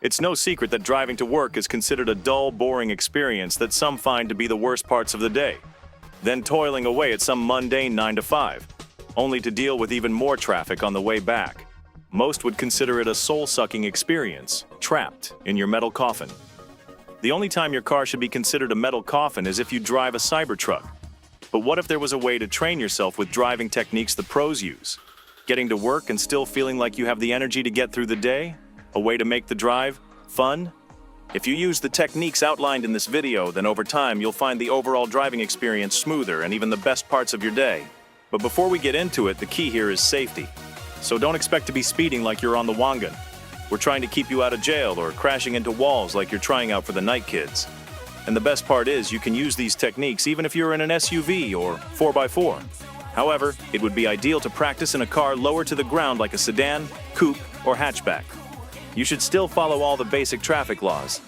It's no secret that driving to work is considered a dull, boring experience that some find to be the worst parts of the day. Then toiling away at some mundane 9 to 5, only to deal with even more traffic on the way back. Most would consider it a soul-sucking experience, trapped in your metal coffin. The only time your car should be considered a metal coffin is if you drive a Cybertruck. But what if there was a way to train yourself with driving techniques the pros use? Getting to work and still feeling like you have the energy to get through the day? A way to make the drive fun? If you use the techniques outlined in this video, then over time you'll find the overall driving experience smoother and even the best parts of your day. But before we get into it, the key here is safety. So don't expect to be speeding like you're on the Wangan. We're trying to keep you out of jail or crashing into walls like you're trying out for the night kids. And the best part is you can use these techniques even if you're in an SUV or 4x4. However, it would be ideal to practice in a car lower to the ground like a sedan, coupe, or hatchback. You should still follow all the basic traffic laws.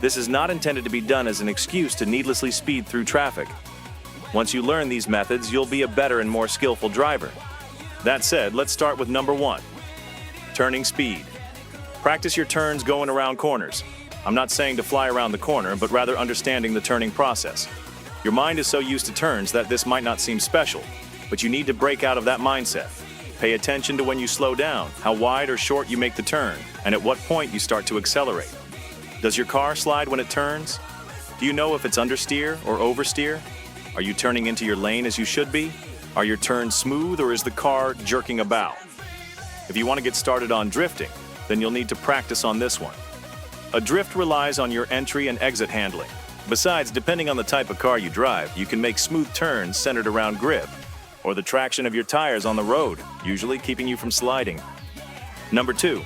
This is not intended to be done as an excuse to needlessly speed through traffic. Once you learn these methods, you'll be a better and more skillful driver. That said, let's start with number 1. Turning speed. Practice your turns going around corners. I'm not saying to fly around the corner, but rather understanding the turning process. Your mind is so used to turns that this might not seem special, but you need to break out of that mindset. Pay attention to when you slow down, how wide or short you make the turn, and at what point you start to accelerate. Does your car slide when it turns? Do you know if it's understeer or oversteer? Are you turning into your lane as you should be? Are your turns smooth or is the car jerking about? If you want to get started on drifting, then you'll need to practice on this one. A drift relies on your entry and exit handling. Besides, depending on the type of car you drive, you can make smooth turns centered around grip, or the traction of your tires on the road, usually keeping you from sliding. Number 2,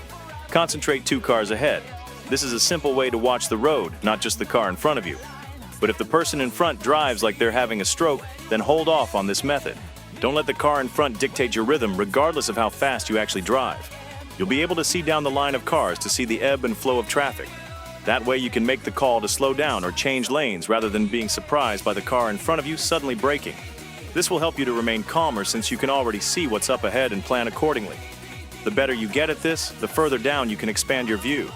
concentrate 2 cars ahead. This is a simple way to watch the road, not just the car in front of you. But if the person in front drives like they're having a stroke, then hold off on this method. Don't let the car in front dictate your rhythm regardless of how fast you actually drive. You'll be able to see down the line of cars to see the ebb and flow of traffic. That way you can make the call to slow down or change lanes rather than being surprised by the car in front of you suddenly braking. This will help you to remain calmer since you can already see what's up ahead and plan accordingly. The better you get at this, the further down you can expand your view.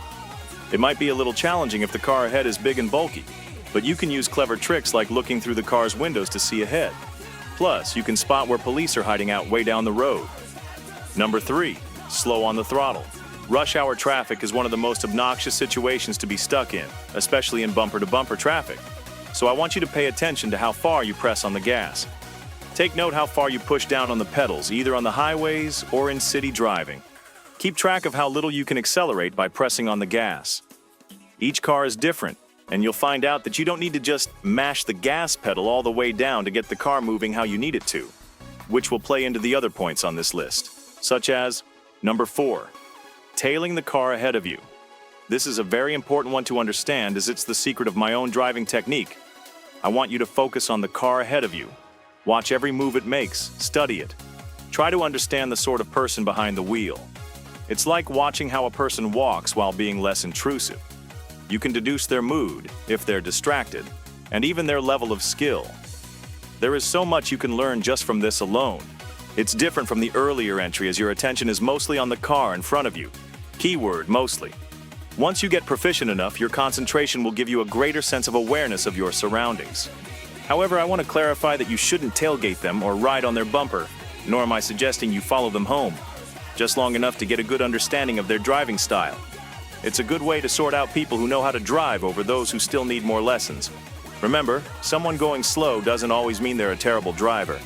It might be a little challenging if the car ahead is big and bulky, but you can use clever tricks like looking through the car's windows to see ahead. Plus, you can spot where police are hiding out way down the road. Number 3, slow on the throttle. Rush hour traffic is one of the most obnoxious situations to be stuck in, especially in bumper-to-bumper traffic. So I want you to pay attention to how far you press on the gas. Take note how far you push down on the pedals, either on the highways or in city driving. Keep track of how little you can accelerate by pressing on the gas. Each car is different, and you'll find out that you don't need to just mash the gas pedal all the way down to get the car moving how you need it to, which will play into the other points on this list, such as number 4, tailing the car ahead of you. This is a very important one to understand as it's the secret of my own driving technique. I want you to focus on the car ahead of you. Watch every move it makes, study it. Try to understand the sort of person behind the wheel. It's like watching how a person walks while being less intrusive. You can deduce their mood, if they're distracted, and even their level of skill. There is so much you can learn just from this alone. It's different from the earlier entry as your attention is mostly on the car in front of you. Keyword, mostly. Once you get proficient enough, your concentration will give you a greater sense of awareness of your surroundings. However, I want to clarify that you shouldn't tailgate them or ride on their bumper, nor am I suggesting you follow them home. Just long enough to get a good understanding of their driving style. It's a good way to sort out people who know how to drive over those who still need more lessons. Remember, someone going slow doesn't always mean they're a terrible driver.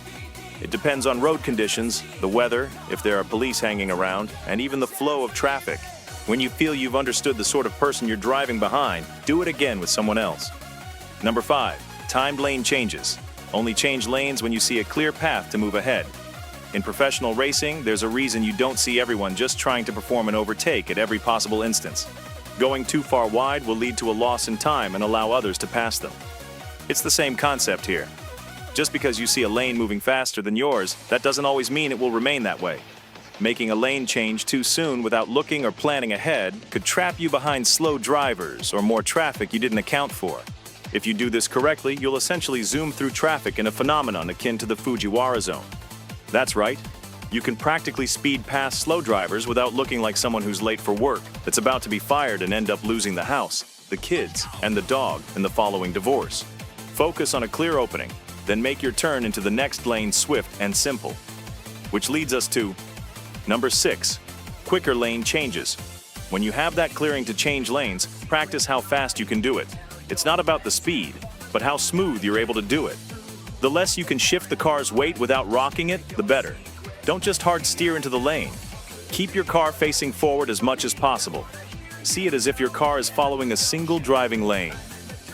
It depends on road conditions, the weather, if there are police hanging around, and even the flow of traffic. When you feel you've understood the sort of person you're driving behind, do it again with someone else. Number 5, timed lane changes. Only change lanes when you see a clear path to move ahead. In professional racing, there's a reason you don't see everyone just trying to perform an overtake at every possible instance. Going too far wide will lead to a loss in time and allow others to pass them. It's the same concept here. Just because you see a lane moving faster than yours, that doesn't always mean it will remain that way. Making a lane change too soon without looking or planning ahead could trap you behind slow drivers or more traffic you didn't account for. If you do this correctly, you'll essentially zoom through traffic in a phenomenon akin to the Fujiwara zone. That's right. You can practically speed past slow drivers without looking like someone who's late for work, that's about to be fired and end up losing the house, the kids, and the dog in the following divorce. Focus on a clear opening, then make your turn into the next lane swift and simple. Which leads us to number 6, quicker lane changes. When you have that clearing to change lanes, practice how fast you can do it. It's not about the speed, but how smooth you're able to do it. The less you can shift the car's weight without rocking it, the better. Don't just hard steer into the lane. Keep your car facing forward as much as possible. See it as if your car is following a single driving lane,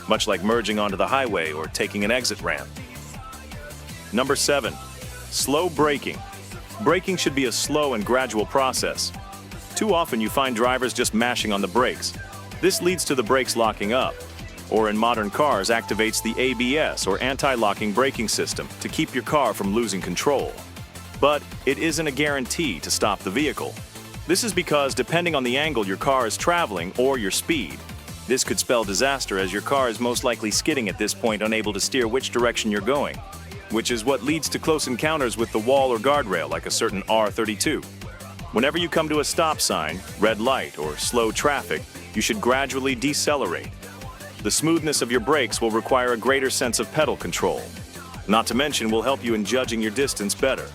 much like merging onto the highway or taking an exit ramp. Number 7, slow braking. Braking should be a slow and gradual process. Too often you find drivers just mashing on the brakes. This leads to the brakes locking up, or in modern cars activates the ABS or anti-locking braking system to keep your car from losing control. But it isn't a guarantee to stop the vehicle. This is because depending on the angle your car is traveling or your speed, this could spell disaster as your car is most likely skidding at this point, unable to steer which direction you're going, which is what leads to close encounters with the wall or guardrail like a certain R32. Whenever you come to a stop sign, red light, or slow traffic, you should gradually decelerate. The smoothness of your brakes will require a greater sense of pedal control. Not to mention will help you in judging your distance better.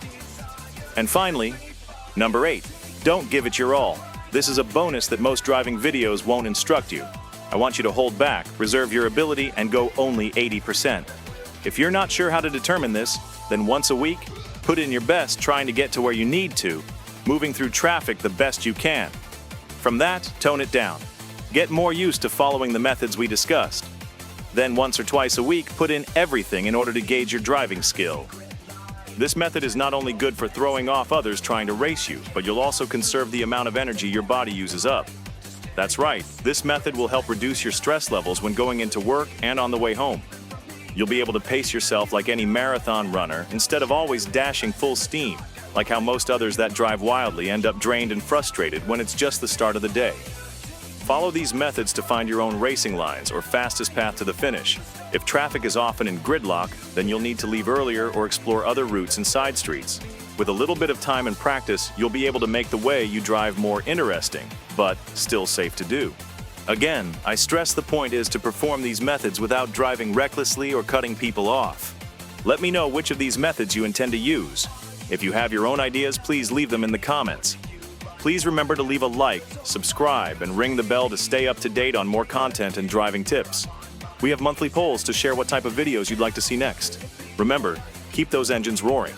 And finally, number 8, don't give it your all. This is a bonus that most driving videos won't instruct you. I want you to hold back, reserve your ability, and go only 80%. If you're not sure how to determine this, then once a week, put in your best trying to get to where you need to, moving through traffic the best you can. From that, tone it down. Get more used to following the methods we discussed. Then once or twice a week, put in everything in order to gauge your driving skill. This method is not only good for throwing off others trying to race you, but you'll also conserve the amount of energy your body uses up. That's right, this method will help reduce your stress levels when going into work and on the way home. You'll be able to pace yourself like any marathon runner instead of always dashing full steam, like how most others that drive wildly end up drained and frustrated when it's just the start of the day. Follow these methods to find your own racing lines or fastest path to the finish. If traffic is often in gridlock, then you'll need to leave earlier or explore other routes and side streets. With a little bit of time and practice, you'll be able to make the way you drive more interesting, but still safe to do. Again, I stress the point is to perform these methods without driving recklessly or cutting people off. Let me know which of these methods you intend to use. If you have your own ideas, please leave them in the comments. Please remember to leave a like, subscribe, and ring the bell to stay up to date on more content and driving tips. We have monthly polls to share what type of videos you'd like to see next. Remember, keep those engines roaring.